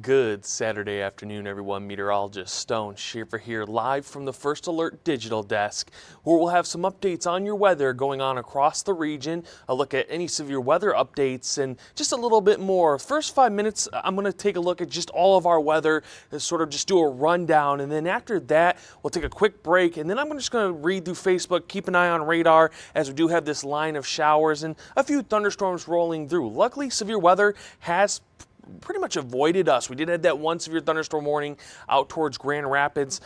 Good Saturday afternoon, everyone. Meteorologist Stone Schaefer here, live from the First Alert Digital Desk, where we'll have some updates on your weather going on across the region, a look at any severe weather updates, and just a little bit more. First 5 minutes, I'm going to take a look at just all of our weather and sort of just do a rundown, and then after that, we'll take a quick break, and then I'm just going to read through Facebook, keep an eye on radar, as we do have this line of showers and a few thunderstorms rolling through. Luckily, severe weather has pretty much avoided us. We did have that one severe thunderstorm warning out towards Grand Rapids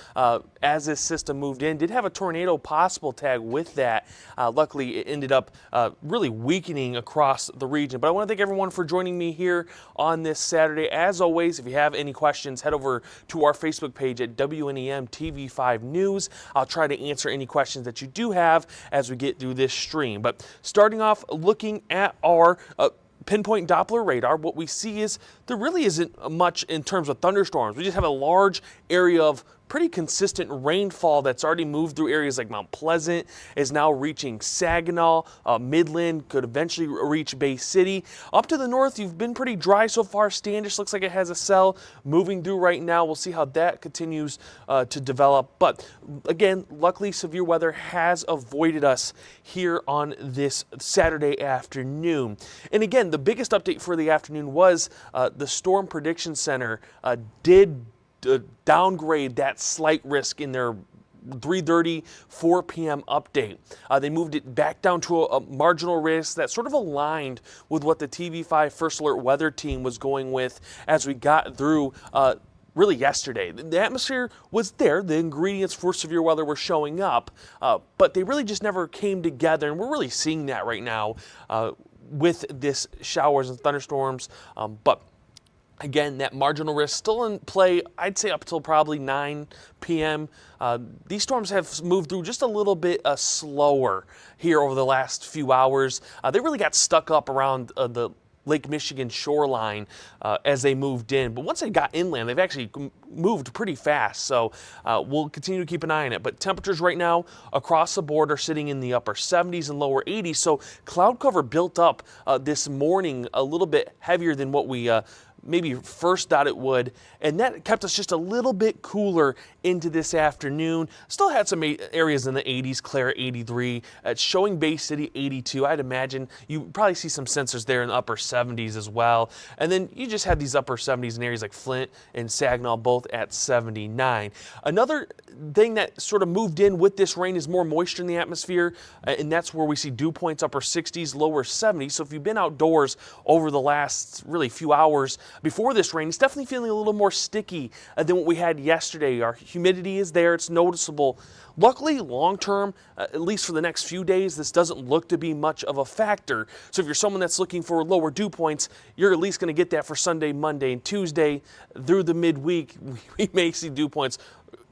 as this system moved in. Did have a tornado possible tag with that. Luckily, it ended up really weakening across the region. But I want to thank everyone for joining me here on this Saturday. As always, if you have any questions, head over to our Facebook page at WNEM TV5 News. I'll try to answer any questions that you do have as we get through this stream. But starting off, looking at our pinpoint Doppler radar, what we see is there really isn't much in terms of thunderstorms. We just have a large area of pretty consistent rainfall that's already moved through areas like Mount Pleasant, is now reaching Saginaw, Midland, could eventually reach Bay City. Up to the north, you've been pretty dry so far. Standish looks like it has a cell moving through right now. We'll see how that continues to develop. But again, luckily, severe weather has avoided us here on this Saturday afternoon. And again, the biggest update for the afternoon was the Storm Prediction Center did downgrade that slight risk in their 3:30, 4 p.m. update. They moved it back down to a marginal risk that sort of aligned with what the TV5 First Alert weather team was going with as we got through really yesterday. The atmosphere was there. The ingredients for severe weather were showing up, but they really just never came together, and we're really seeing that right now with this showers and thunderstorms. But again, that marginal risk still in play, I'd say up till probably 9 p.m. These storms have moved through just a little bit slower here over the last few hours. They really got stuck up around the Lake Michigan shoreline as they moved in. But once they got inland, they've actually moved pretty fast. So we'll continue to keep an eye on it. But temperatures right now across the board are sitting in the upper 70s and lower 80s. So cloud cover built up this morning a little bit heavier than what we maybe first thought it would, and that kept us just a little bit cooler into this afternoon. Still had some areas in the 80s, Clare 83, it's showing Bay City 82. I'd imagine you probably see some sensors there in the upper 70s as well. And then you just had these upper 70s in areas like Flint and Saginaw, both at 79. Another thing that sort of moved in with this rain is more moisture in the atmosphere, and that's where we see dew points upper 60s, lower 70s. So if you've been outdoors over the last really few hours before this rain, it's definitely feeling a little more sticky than what we had yesterday. Our humidity is there, it's noticeable. Luckily, long term, at least for the next few days, this doesn't look to be much of a factor. So if you're someone that's looking for lower dew points, you're at least going to get that for Sunday, Monday, and Tuesday. Through the midweek, we may see dew points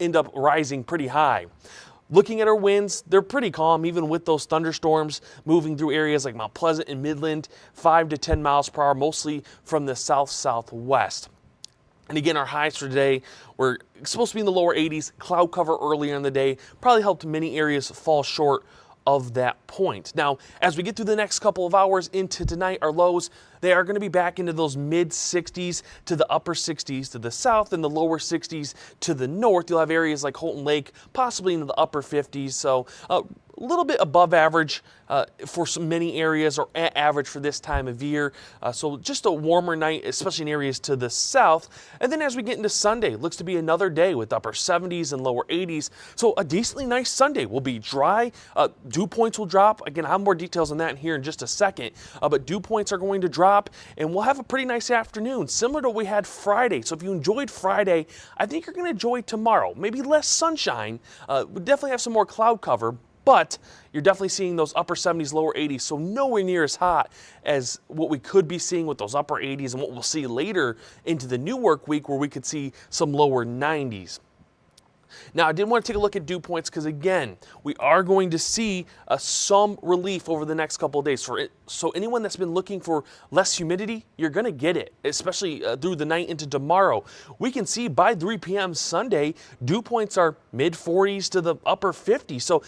end up rising pretty high. Looking at our winds, they're pretty calm, even with those thunderstorms moving through areas like Mount Pleasant and Midland, 5 to 10 miles per hour, mostly from the south-southwest. And again, our highs for today were supposed to be in the lower 80s. Cloud cover earlier in the day probably helped many areas fall short of that point. Now, as we get through the next couple of hours into tonight, our lows, they are going to be back into those mid 60s to the upper 60s to the south and the lower 60s to the north. You'll have areas like Holton Lake, possibly into the upper 50s. So a little bit above average for many areas, or at average for this time of year. So just a warmer night, especially in areas to the south. And then as we get into Sunday, looks to be another day with upper 70s and lower 80s. So a decently nice Sunday. Will be dry. Dew points will drop. Again, I'll have more details on that in here in just a second. But dew points are going to drop, and we'll have a pretty nice afternoon, similar to what we had Friday. So if you enjoyed Friday, I think you're going to enjoy tomorrow. Maybe less sunshine. We definitely have some more cloud cover, but you're definitely seeing those upper 70s, lower 80s, so nowhere near as hot as what we could be seeing with those upper 80s and what we'll see later into the new work week, where we could see some lower 90s. Now, I did want to take a look at dew points because, again, we are going to see some relief over the next couple of days. So anyone that's been looking for less humidity, you're going to get it, especially through the night into tomorrow. We can see by 3 p.m. Sunday, dew points are mid 40s to the upper 50s. So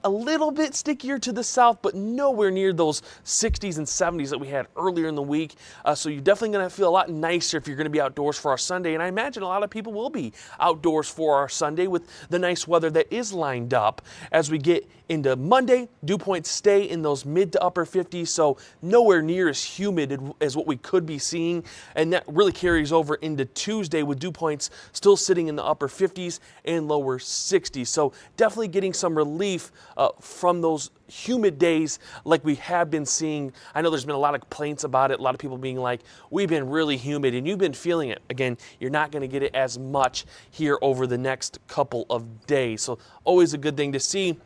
a little bit stickier to the south, but nowhere near those 60s and 70s that we had earlier in the week. So you're definitely going to feel a lot nicer if you're going to be outdoors for our Sunday. And I imagine a lot of people will be outdoors for our Sunday with the nice weather that is lined up. As we get into Monday, dew points stay in those mid to upper 50s, so nowhere near as humid as what we could be seeing. And that really carries over into Tuesday with dew points still sitting in the upper 50s and lower 60s. So definitely getting some relief from those humid days like we have been seeing. I know there's been a lot of complaints about it, a lot of people being like, we've been really humid, and you've been feeling it. Again, you're not going to get it as much here over the next couple of days. So always a good thing to see.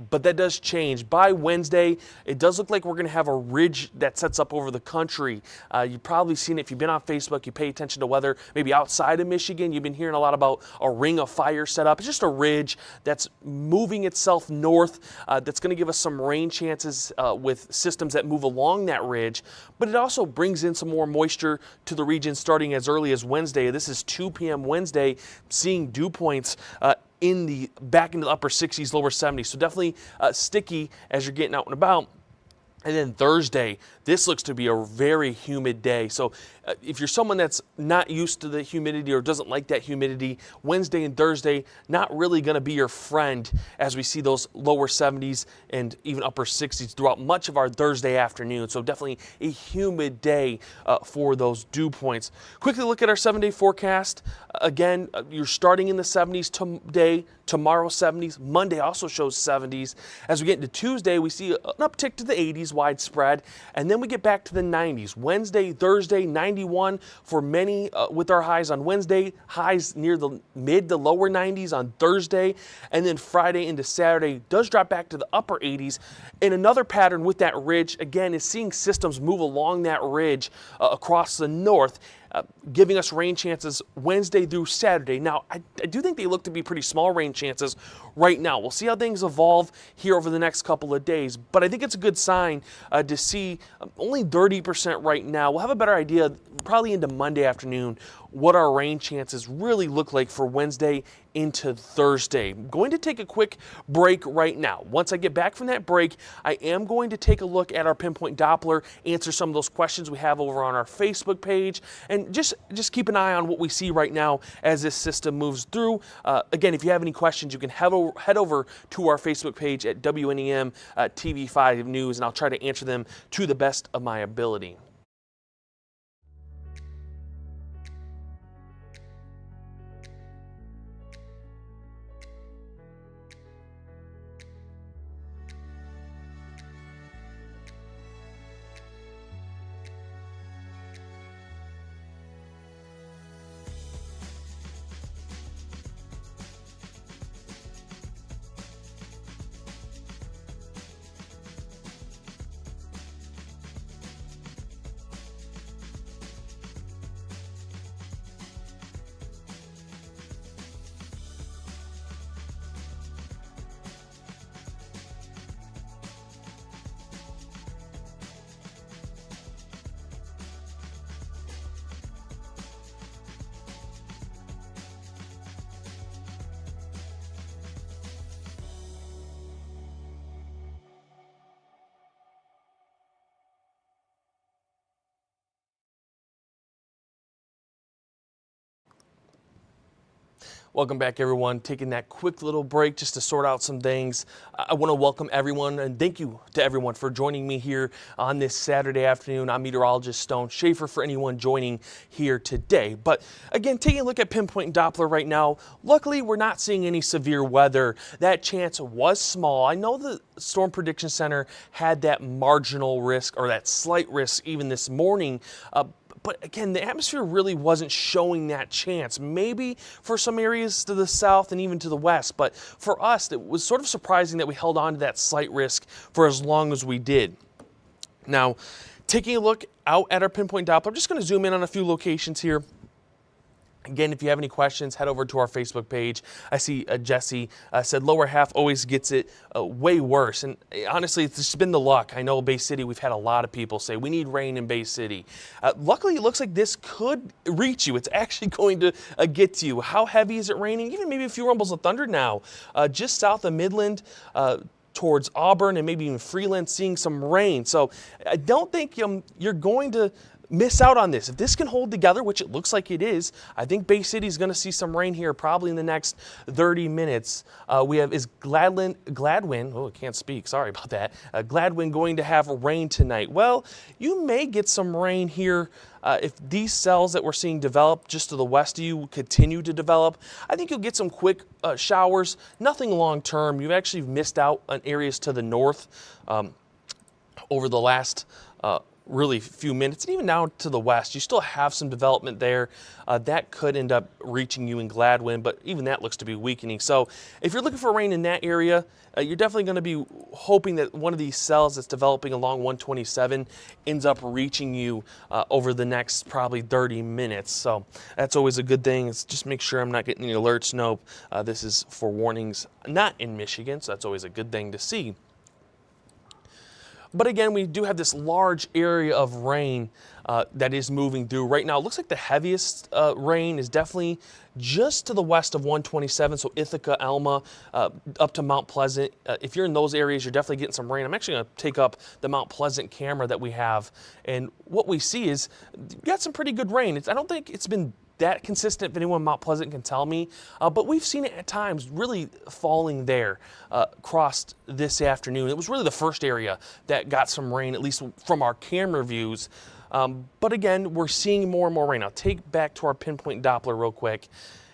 But that does change. By Wednesday, it does look like we're going to have a ridge that sets up over the country. You've probably seen it if you've been on Facebook, you pay attention to weather, maybe outside of Michigan. You've been hearing a lot about a ring of fire set up. It's just a ridge that's moving itself north. That's going to give us some rain chances with systems that move along that ridge. But it also brings in some more moisture to the region starting as early as Wednesday. This is 2 p.m. Wednesday, seeing dew points back into the upper 60s, lower 70s. So definitely sticky as you're getting out and about. And then Thursday, this looks to be a very humid day. So if you're someone that's not used to the humidity or doesn't like that humidity, Wednesday and Thursday, not really going to be your friend as we see those lower 70s and even upper 60s throughout much of our Thursday afternoon. So definitely a humid day for those dew points. Quickly look at our 7-day forecast. Again, you're starting in the 70s today, tomorrow 70s. Monday also shows 70s. As we get into Tuesday, we see an uptick to the 80s widespread, and then we get back to the 90s. Wednesday, Thursday, 91 for many with our highs on Wednesday, highs near the mid to lower 90s on Thursday, and then Friday into Saturday does drop back to the upper 80s. And another pattern with that ridge, again, is seeing systems move along that ridge across the north, giving us rain chances Wednesday through Saturday. Now, I do think they look to be pretty small rain chances right now. We'll see how things evolve here over the next couple of days, but I think it's a good sign to see only 30% right now. We'll have a better idea probably into Monday afternoon what our rain chances really look like for Wednesday into Thursday. I'm going to take a quick break right now. Once I get back from that break, I am going to take a look at our pinpoint Doppler, answer some of those questions we have over on our Facebook page, and just keep an eye on what we see right now as this system moves through. Again, if you have any questions, you can head over to our Facebook page at WNEM TV5 News, and I'll try to answer them to the best of my ability. Welcome back, everyone. Taking that quick little break just to sort out some things. I want to welcome everyone and thank you to everyone for joining me here on this Saturday afternoon. I'm meteorologist Stone Schaefer for anyone joining here today. But again, taking a look at pinpoint Doppler right now, luckily we're not seeing any severe weather. That chance was small. I know the Storm Prediction Center had that marginal risk or that slight risk even this morning. But again, the atmosphere really wasn't showing that chance. Maybe for some areas to the south and even to the west, but for us, it was sort of surprising that we held on to that slight risk for as long as we did. Now, taking a look out at our pinpoint Doppler, I'm just going to zoom in on a few locations here. Again, if you have any questions, head over to our Facebook page. I see Jesse said lower half always gets it way worse. And honestly, it's just been the luck. I know Bay City, we've had a lot of people say we need rain in Bay City. Luckily, it looks like this could reach you. It's actually going to get to you. How heavy is it raining? Even maybe a few rumbles of thunder now. Just south of Midland, towards Auburn and maybe even Freeland, seeing some rain. So I don't think you're going to miss out on this. If this can hold together, which it looks like it is, I think Bay City is going to see some rain here probably in the next 30 minutes. We have, is Gladwin, oh, I can't speak, sorry about that. Gladwin going to have rain tonight? Well, you may get some rain here if these cells that we're seeing develop just to the west of you continue to develop. I think you'll get some quick showers, nothing long term. You've actually missed out on areas to the north over the last really few minutes, and even now to the west, you still have some development there. That could end up reaching you in Gladwin, but even that looks to be weakening. So if you're looking for rain in that area, you're definitely going to be hoping that one of these cells that's developing along 127 ends up reaching you over the next probably 30 minutes. So that's always a good thing. It's just make sure I'm not getting any alerts. Nope. This is for warnings not in Michigan, so that's always a good thing to see. But again, we do have this large area of rain that is moving through right now. It looks like the heaviest rain is definitely just to the west of 127, so Ithaca, Alma, up to Mount Pleasant. If you're in those areas, you're definitely getting some rain. I'm actually going to take up the Mount Pleasant camera that we have, and what we see is you got some pretty good rain. I don't think it's been that consistent, if anyone in Mount Pleasant can tell me, but we've seen it at times really falling there across this afternoon. It was really the first area that got some rain, at least from our camera views. But again, we're seeing more and more rain. I'll take back to our pinpoint Doppler real quick.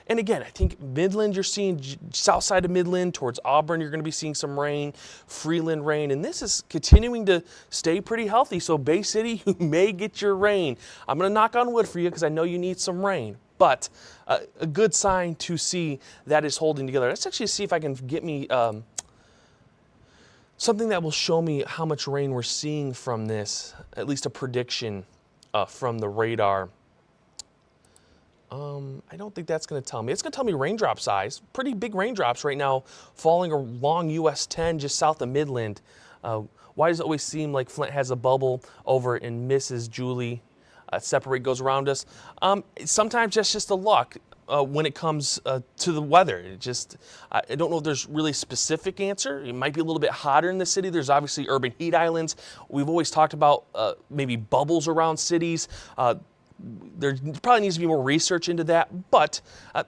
And again, I think Midland, you're seeing south side of Midland towards Auburn, you're going to be seeing some rain, Freeland rain, and this is continuing to stay pretty healthy. So Bay City, you may get your rain. I'm going to knock on wood for you because I know you need some rain, but a good sign to see that is holding together. Let's actually see if I can get me something that will show me how much rain we're seeing from this, at least a prediction from the radar. I don't think that's going to tell me. It's going to tell me raindrop size. Pretty big raindrops right now falling along US 10 just south of Midland. Why does it always seem like Flint has a bubble over in Mrs. Julie? Separate goes around us. Sometimes that's just the luck when it comes to the weather. It just, I don't know if there's really a specific answer. It might be a little bit hotter in the city. There's obviously urban heat islands. We've always talked about maybe bubbles around cities. There probably needs to be more research into that, but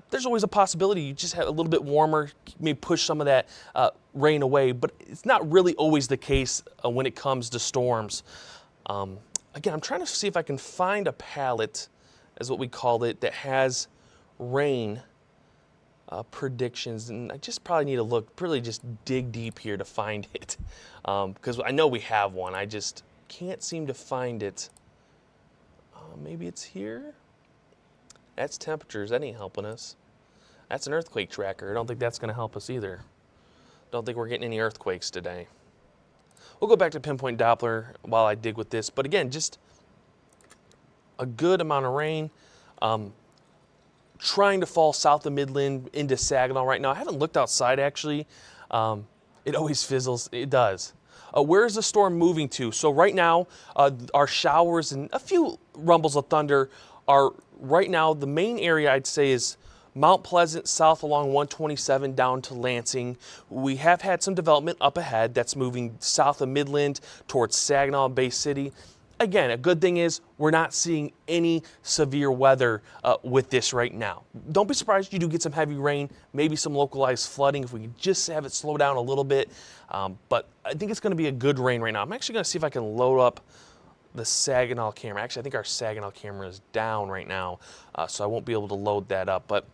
there's always a possibility you just have a little bit warmer, may push some of that rain away, but it's not really always the case when it comes to storms. Again, I'm trying to see if I can find a palette, as what we call it, that has rain predictions, and I just probably need to look, really just dig deep here to find it, because I know we have one, I just can't seem to find it. Maybe it's here. That's temperatures. That ain't helping us. That's an earthquake tracker. I don't think that's going to help us either. Don't think we're getting any earthquakes today. We'll go back to pinpoint Doppler while I dig with this. But again, just a good amount of rain. Trying to fall south of Midland into Saginaw right now. I haven't looked outside actually. It always fizzles. It does. Where is the storm moving to? So right now, our showers and a few rumbles of thunder are right now, the main area I'd say is Mount Pleasant, south along 127 down to Lansing. We have had some development up ahead that's moving south of Midland towards Saginaw and Bay City. Again, a good thing is we're not seeing any severe weather with this right now. Don't be surprised you do get some heavy rain, maybe some localized flooding if we can just have it slow down a little bit. But I think it's going to be a good rain right now. I'm actually going to see if I can load up the Saginaw camera. Actually, I think our Saginaw camera is down right now, so I won't be able to load that up. But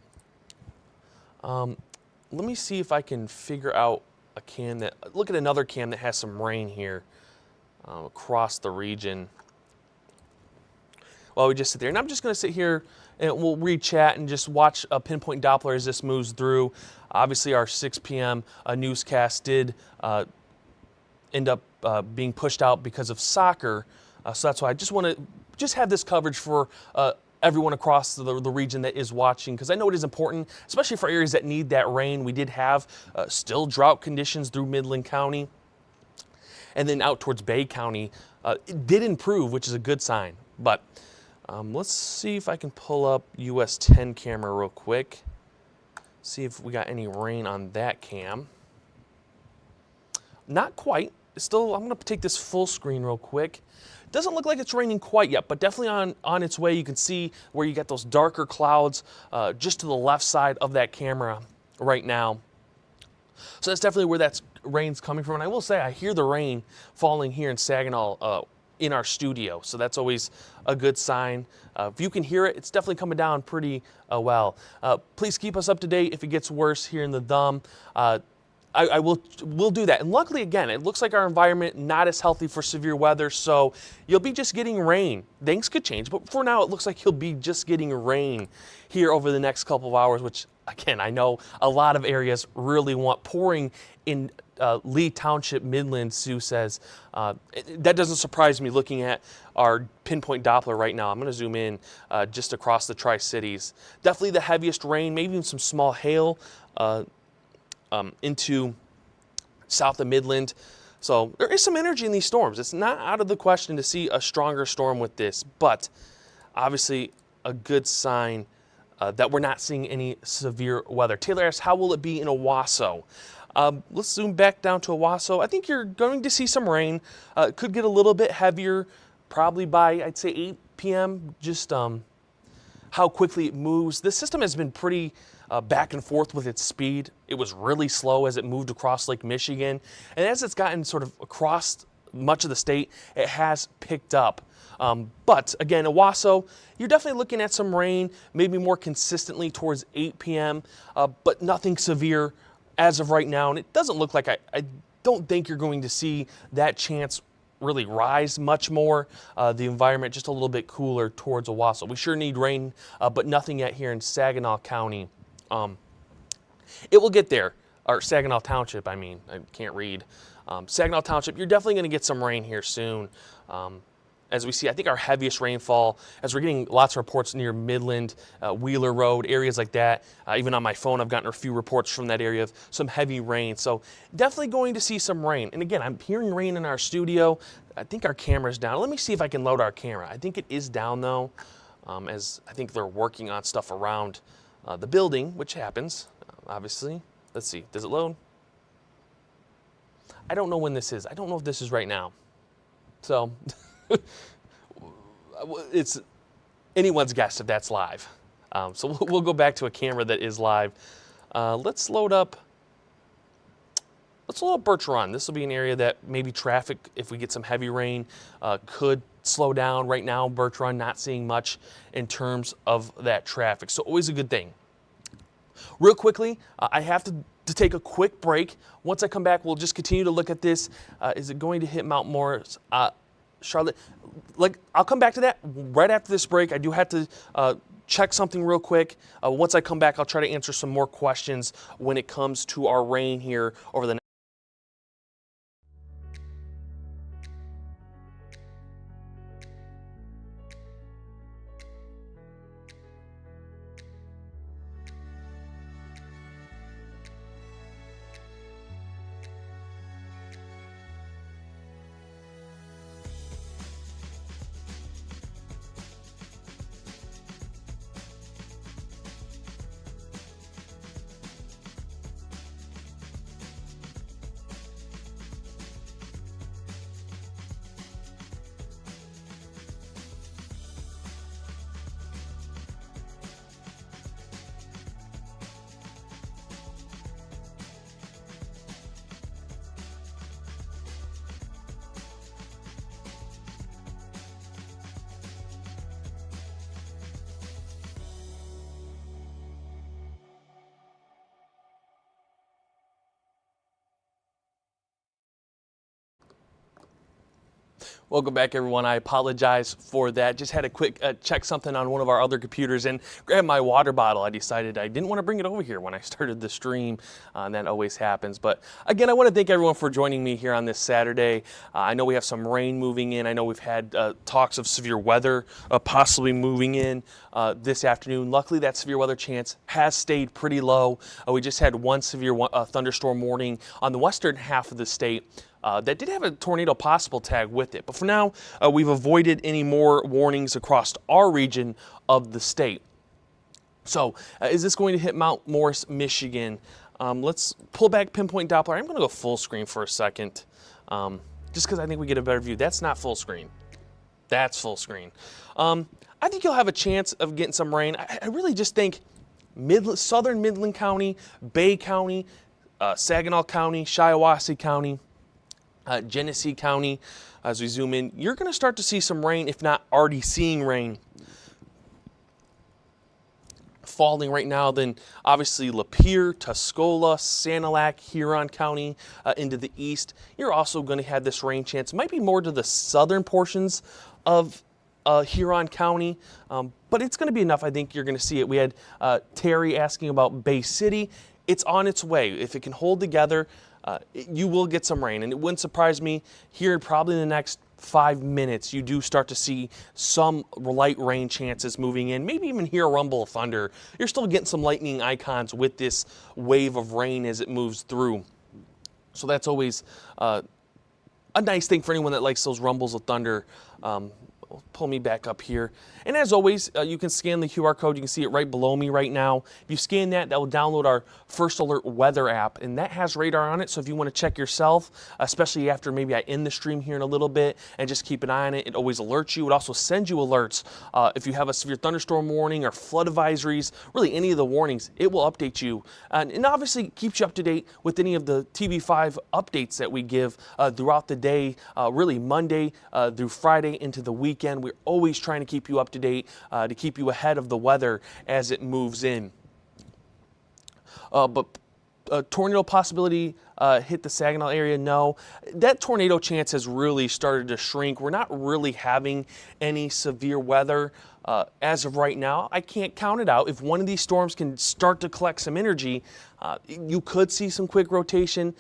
let me see if I can figure out a cam that, look at another cam that has some rain here across the region. While we just sit there, and I'm just going to sit here and we'll re-chat and just watch a pinpoint Doppler as this moves through. Obviously, our 6 p.m. Newscast did end up being pushed out because of soccer, so that's why I just want to have this coverage for everyone across the region that is watching, because I know it is important, especially for areas that need that rain. We did have still drought conditions through Midland County, and then out towards Bay County. It did improve, which is a good sign. But let's see if I can pull up US 10 camera real quick. See if we got any rain on that cam. Not quite. Still, I'm going to take this full screen real quick. Doesn't look like it's raining quite yet, but definitely on its way. You can see where you get those darker clouds just to the left side of that camera right now. So that's definitely where that rain's coming from. And I will say, I hear the rain falling here in Saginaw in our studio. So that's always a good sign. If you can hear it, it's definitely coming down pretty well. Please keep us up to date if it gets worse here in the Thumb. We'll do that. And luckily, again, it looks like our environment not as healthy for severe weather, so you'll be just getting rain. Things could change, but for now, it looks like you'll be just getting rain here over the next couple of hours, which, again, I know a lot of areas really want. Pouring in Lee Township, Midland, Sue says. That doesn't surprise me looking at our pinpoint Doppler right now. I'm going to zoom in just across the Tri-Cities. Definitely the heaviest rain, maybe even some small hail into south of Midland. So there is some energy in these storms. It's not out of the question to see a stronger storm with this, but obviously a good sign that we're not seeing any severe weather. Taylor asks, how will it be in Owasso? Let's zoom back down to Owasso. I think you're going to see some rain. It could get a little bit heavier probably by, I'd say, 8 p.m. Just how quickly it moves. This system has been pretty back and forth with its speed. It was really slow as it moved across Lake Michigan. And as it's gotten sort of across much of the state, it has picked up. But again, Owasso, you're definitely looking at some rain, maybe more consistently towards 8 p.m., but nothing severe as of right now. And it doesn't look like, I don't think you're going to see that chance really rise much more. The environment just a little bit cooler towards Owasso. We sure need rain, but nothing yet here in Saginaw County. It will get there, or Saginaw Township, I mean, I can't read. Saginaw Township, you're definitely going to get some rain here soon. As we see, I think our heaviest rainfall, as we're getting lots of reports near Midland, Wheeler Road, areas like that. Even on my phone, I've gotten a few reports from that area of some heavy rain. So definitely going to see some rain. And again, I'm hearing rain in our studio. I think our camera's down. Let me see if I can load our camera. I think it is down though, as I think they're working on stuff around the building, which happens, obviously. Let's see, does it load? I don't know when this is. I don't know if this is right now. So it's anyone's guess if that's live. So we'll go back to a camera that is live. Let's load up Birch Run. This will be an area that maybe traffic, if we get some heavy rain, could slow down. Right now, Birch Run not seeing much in terms of that traffic. So always a good thing. Real quickly, I have to take a quick break. Once I come back, we'll just continue to look at this. Is it going to hit Mount Morris? Charlotte, I'll come back to that right after this break. I do have to check something real quick. Once I come back, I'll try to answer some more questions when it comes to our rain here over the next. Welcome back, everyone. I apologize for that. Just had a quick check something on one of our other computers and grab my water bottle. I decided I didn't want to bring it over here when I started the stream, and that always happens. But again, I want to thank everyone for joining me here on this Saturday. I know we have some rain moving in. I know we've had talks of severe weather possibly moving in this afternoon. Luckily, that severe weather chance has stayed pretty low. We just had one severe thunderstorm warning on the western half of the state. That did have a tornado possible tag with it. But for now, we've avoided any more warnings across our region of the state. So is this going to hit Mount Morris, Michigan? Let's pull back pinpoint Doppler. I'm going to go full screen for a second, just because I think we get a better view. That's not full screen. That's full screen. I think you'll have a chance of getting some rain. I really just think southern Midland County, Bay County, Saginaw County, Shiawassee County, Genesee County, as we zoom in, you're going to start to see some rain, if not already seeing rain falling right now. Then obviously Lapeer, Tuscola, Sanilac, Huron County into the east. You're also going to have this rain chance. It might be more to the southern portions of Huron County, but it's going to be enough. I think you're going to see it. We had Terry asking about Bay City. It's on its way. If it can hold together, you will get some rain, and it wouldn't surprise me here probably in the next 5 minutes you do start to see some light rain chances moving in, maybe even hear a rumble of thunder. You're still getting some lightning icons with this wave of rain as it moves through. So that's always a nice thing for anyone that likes those rumbles of thunder. Pull me back up here. And as always, you can scan the QR code. You can see it right below me right now. If you scan that, that will download our First Alert weather app, and that has radar on it. So if you want to check yourself, especially after maybe I end the stream here in a little bit, and just keep an eye on it, it always alerts you. It also sends you alerts. If you have a severe thunderstorm warning or flood advisories, really any of the warnings, it will update you. And obviously keeps you up to date with any of the TV5 updates that we give throughout the day, really Monday through Friday into the weekend. We're always trying to keep you up to date, to keep you ahead of the weather as it moves in. But tornado possibility hit the Saginaw area? No. That tornado chance has really started to shrink. We're not really having any severe weather as of right now. I can't count it out. If one of these storms can start to collect some energy, you could see some quick rotation.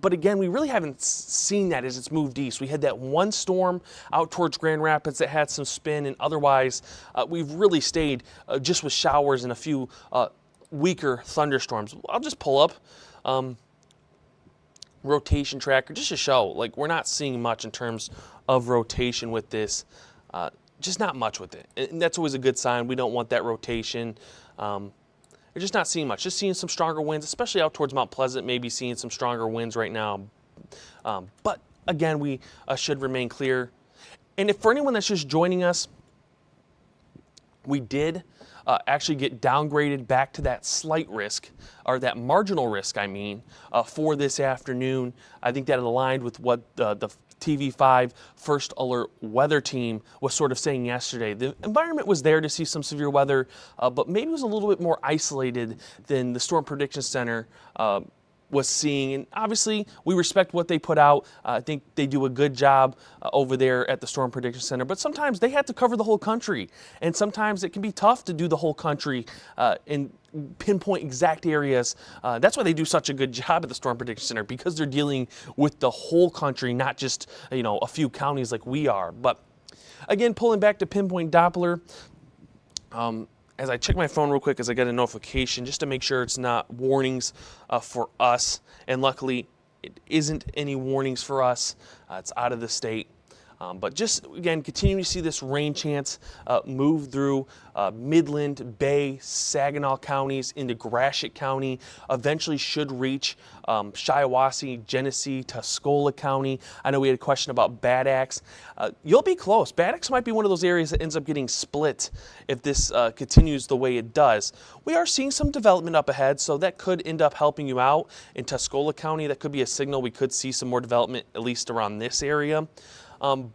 But again, we really haven't seen that as it's moved east. We had that one storm out towards Grand Rapids that had some spin, and otherwise we've really stayed just with showers and a few weaker thunderstorms. I'll just pull up rotation tracker just to show, like, we're not seeing much in terms of rotation with this. Just not much with it. And that's always a good sign. We don't want that rotation. We're just not seeing much. Just seeing some stronger winds, especially out towards Mount Pleasant, maybe seeing some stronger winds right now. But again, we should remain clear. And if for anyone that's just joining us, we did actually get downgraded back to that slight risk, or that marginal risk, I mean, for this afternoon. I think that aligned with what the TV5 First Alert weather team was sort of saying yesterday. The environment was there to see some severe weather, but maybe it was a little bit more isolated than the Storm Prediction Center was seeing. And obviously, we respect what they put out. I think they do a good job over there at the Storm Prediction Center, but sometimes they have to cover the whole country, and sometimes it can be tough to do the whole country and pinpoint exact areas. That's why they do such a good job at the Storm Prediction Center, because they're dealing with the whole country, not just, you know, a few counties like we are. But again, pulling back to pinpoint Doppler, as I check my phone real quick as I get a notification just to make sure it's not warnings for us, and luckily it isn't any warnings for us. It's out of the state. But just, again, continuing to see this rain chance move through Midland, Bay, Saginaw counties into Gratiot County, eventually should reach Shiawassee, Genesee, Tuscola County. I know we had a question about Bad Axe. You'll be close. Bad Axe might be one of those areas that ends up getting split if this continues the way it does. We are seeing some development up ahead, so that could end up helping you out in Tuscola County. That could be a signal we could see some more development, at least around this area.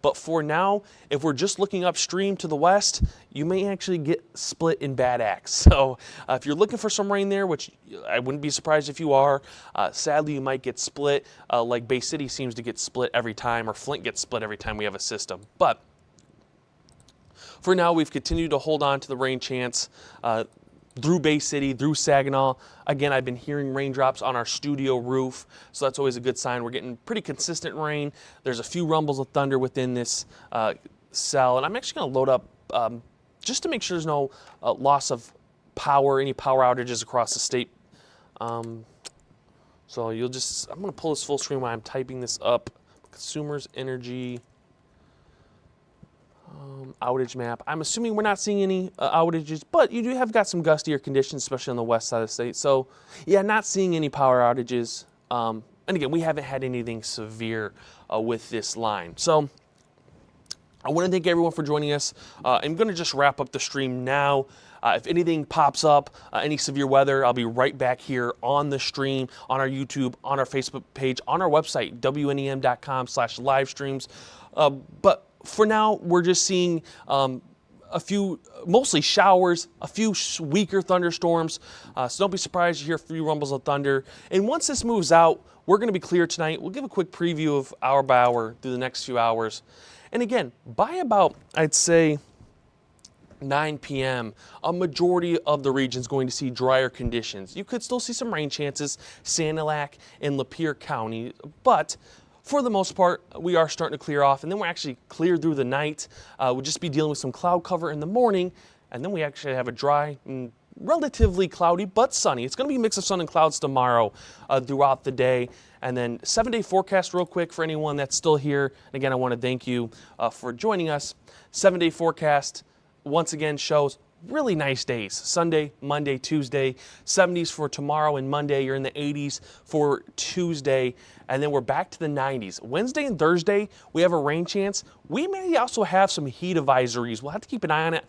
But for now, if we're just looking upstream to the west, you may actually get split in Bad Axe. So if you're looking for some rain there, which I wouldn't be surprised if you are, sadly you might get split, like Bay City seems to get split every time, or Flint gets split every time we have a system. But for now, we've continued to hold on to the rain chance through Bay City, through Saginaw. Again, I've been hearing raindrops on our studio roof, so that's always a good sign. We're getting pretty consistent rain. There's a few rumbles of thunder within this cell, and I'm actually going to load up just to make sure there's no loss of power, any power outages across the state. So you'll just, I'm going to pull this full screen while I'm typing this up. Consumers Energy. outage map. I'm assuming we're not seeing any outages, but you do have got some gustier conditions, especially on the west side of the state. So yeah, not seeing any power outages. And again, we haven't had anything severe with this line. So I want to thank everyone for joining us. I'm going to just wrap up the stream now. If anything pops up, any severe weather, I'll be right back here on the stream, on our YouTube, on our Facebook page, on our website, wnem.com/live streams. But for now, we're just seeing a few, mostly showers, a few weaker thunderstorms. So don't be surprised to hear a few rumbles of thunder. And once this moves out, we're going to be clear tonight. We'll give a quick preview of hour by hour through the next few hours. And again, by about, I'd say, 9 p.m., a majority of the region is going to see drier conditions. You could still see some rain chances, Sanilac and Lapeer County, but for the most part, we are starting to clear off, and then we're actually clear through the night. We'll just be dealing with some cloud cover in the morning, and then we actually have a dry and relatively cloudy but sunny. It's going to be a mix of sun and clouds tomorrow throughout the day. And then 7-day forecast real quick for anyone that's still here. And again, I want to thank you for joining us. 7-day forecast once again shows really nice days. Sunday, Monday, Tuesday, 70s for tomorrow and Monday. You're in the 80s for Tuesday. And then we're back to the 90s. Wednesday and Thursday, we have a rain chance. We may also have some heat advisories. We'll have to keep an eye on it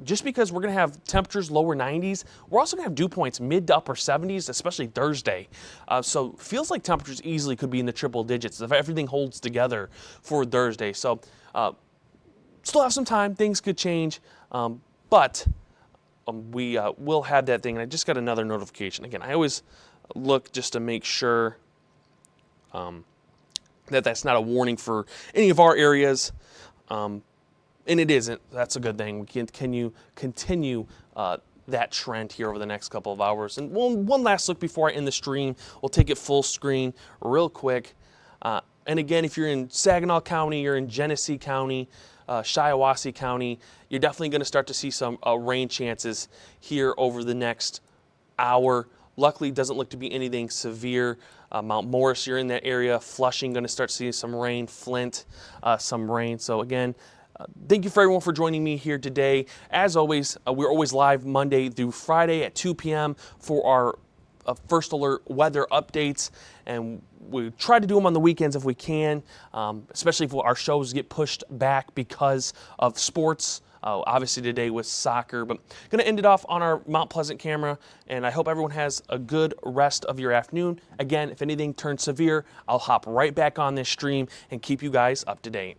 just because we're going to have temperatures lower 90s. We're also going to have dew points mid to upper 70s, especially Thursday. So feels like temperatures easily could be in the triple digits if everything holds together for Thursday. So still have some time. Things could change. But we will have that thing. And I just got another notification. Again, I always look just to make sure that that's not a warning for any of our areas. And it isn't. That's a good thing. We can continue that trend here over the next couple of hours. And one last look before I end the stream. We'll take it full screen real quick. And again, if you're in Saginaw County, you're in Genesee County, Shiawassee County, you're definitely going to start to see some rain chances here over the next hour. Luckily, it doesn't look to be anything severe. Mount Morris, you're in that area. Flushing, going to start seeing some rain. Flint, some rain. So again, thank you for everyone for joining me here today. As always, we're always live Monday through Friday at 2 p.m. for our First Alert weather updates, and we try to do them on the weekends if we can, especially if our shows get pushed back because of sports. Obviously today was soccer, but going to end it off on our Mount Pleasant camera, and I hope everyone has a good rest of your afternoon. Again, if anything turns severe, I'll hop right back on this stream and keep you guys up to date.